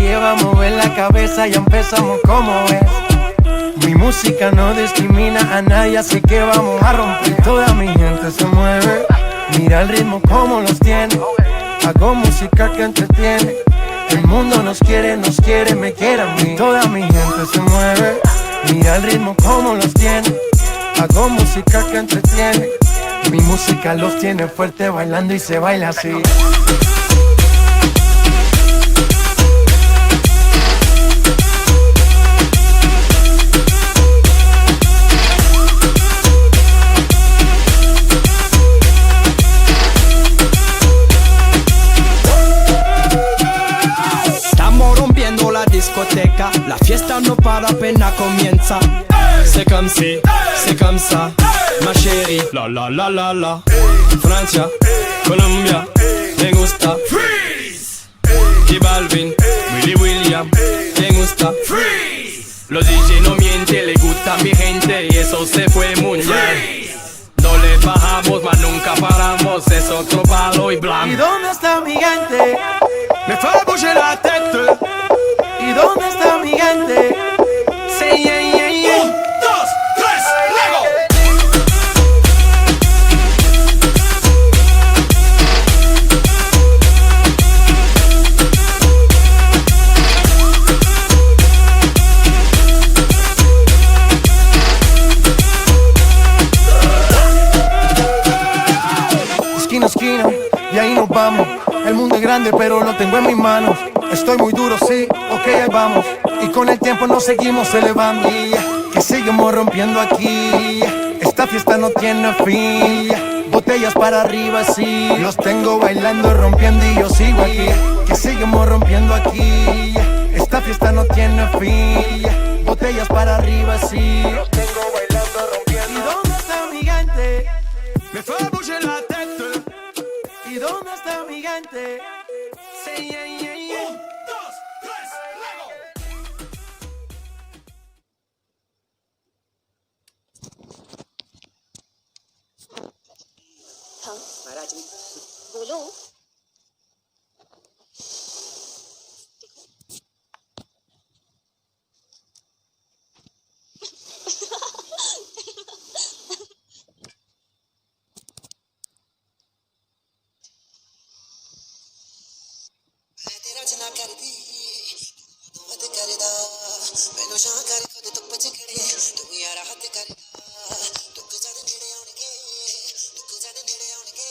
lleva a mover la cabeza, ya empezamos como es. Mi música no discrimina a nadie, así que vamos a romper. Toda mi gente se mueve, mira el ritmo como los tiene. Hago música que entretiene. El mundo nos quiere, me quiere a mí. Toda mi gente se mueve, mira el ritmo como los tiene. Hago música que entretiene. Mi música los tiene fuerte bailando y se baila así. Discoteca, la fiesta no para apenas comienza. C'est comme si, c'est comme ça, ma chérie. La la la la la. Francia, Colombia, me gusta. Freeze. J Balvin, Willy William, me gusta. Freeze. Los DJ no mienten, le gusta a mi gente y eso se fue mundial. No le bajamos, mas nunca paramos, es otro palo y blanco. ¿Y dónde está mi gente? Me fait bouger la tête. ¿Y dónde está mi gente? Say yeah, yeah, yeah. 1, 2, 3, Lego. Esquina a esquina, y ahí nos vamos. El mundo es grande, pero lo tengo en mis manos. Estoy muy duro, sí, ok, ahí vamos. Y con el tiempo nos seguimos elevando. Que seguimos rompiendo aquí. Esta fiesta no tiene fin. Botellas para arriba, sí. Los tengo bailando, rompiendo y yo sigo aquí. Que seguimos rompiendo aquí. Esta fiesta no tiene fin. Botellas para arriba, sí. Los tengo bailando, rompiendo. ¿Y dónde está mi gente? Me fait bouger la tête. ¿Y dónde está mi gente? Say yeah, yeah, yeah. 1, 2, 3, Lego. हाँ महाराज बोलो रचना कर दी मत करदा मैनू शां कर खुद धुप च खड़े तू यार हद करदा दुख जद नेड़े आउणगे दुख जद नेड़े आउणगे